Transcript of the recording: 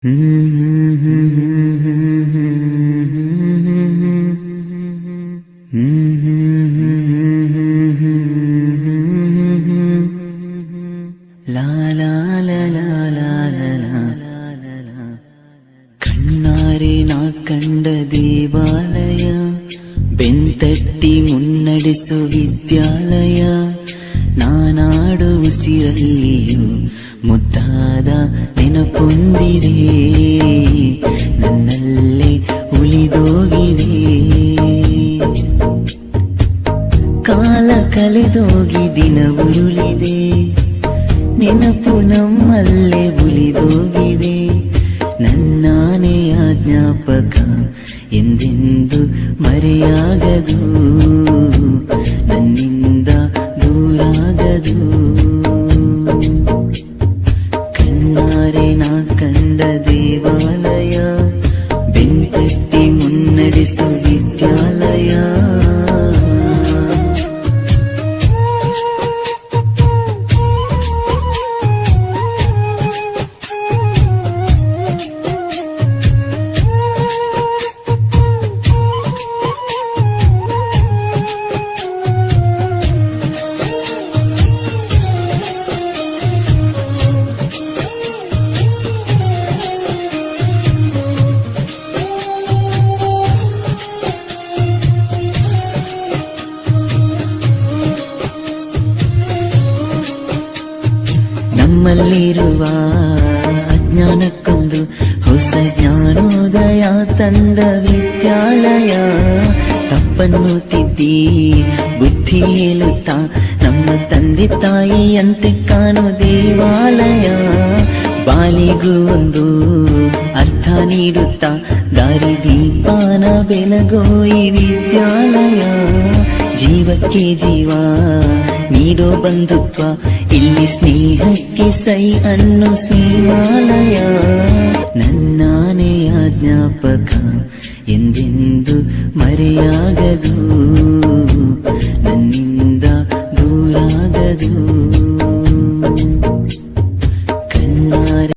ಕಣ್ಣಾರೆ ನಾ ಕಂಡ ದೇವಾಲಯ, ಬೆಂತಟ್ಟಿ ಮುನ್ನಡೆಸು ವಿದ್ಯಾಲಯ. ನಾನಾಡು ಉಸಿರಲ್ಲಿಯೂ ಮುದ್ದಾದ ನೆನಪೊಂದಿದೆ, ನನ್ನಲ್ಲೇ ಉಳಿದೋಗಿದೆ. ಕಾಲ ಕಳೆದೋಗಿ ದಿನ ಉರುಳಿದೆ, ನೆನಪು ನಮ್ಮಲ್ಲೇ ಉಳಿದೋಗಿದೆ. ನನ್ನಾನೆಯ ಜ್ಞಾಪಕ ಎಂದೆಂದು ಮರೆಯಾಗದು, ನನ್ನಿಂದ ದೂರಾಗದು. ಕಣ್ಣಾರೆ ನಾ ಕಂಡ ದೇವಾಲಯ, ಬೆಂತಟ್ಟಿ ಮುನ್ನಡೆಸು ವಿದ್ಯಾಲಯ. ನಮ್ಮಲ್ಲಿರುವ ಅಜ್ಞಾನಕ್ಕೊಂದು ಹೊಸ ಜ್ಞಾನೋದಯ ತಂದ ವಿದ್ಯಾಲಯ. ತಪ್ಪನ್ನು ತಿದ್ದಿ ಬುದ್ಧಿ ಹೇಳುತ್ತಾ ನಮ್ಮ ತಂದೆ ತಾಯಿಯಂತೆ ಕಾಣೋ ದೇವಾಲಯ. ಬಾಲಿಗೂ ಒಂದು ಅರ್ಥ ನೀಡುತ್ತಾ ದಾರಿ ದೀಪಾನ ಬೆಳಗೋ ಈ ವಿದ್ಯಾಲಯ. ಜೀವಕ್ಕೆ ಜೀವ ನೀಡೋ ಬಂಧುತ್ವ, ಇಲ್ಲಿ ಸ್ನೇಹಕ್ಕೆ ಸೈ ಅನ್ನೋ ಸ್ನೇಹಾಲಯ. ನನ್ನಾನೆಯ ಜ್ಞಾಪಕ ಎಂದೆಂದು ಮರೆಯಾಗದು,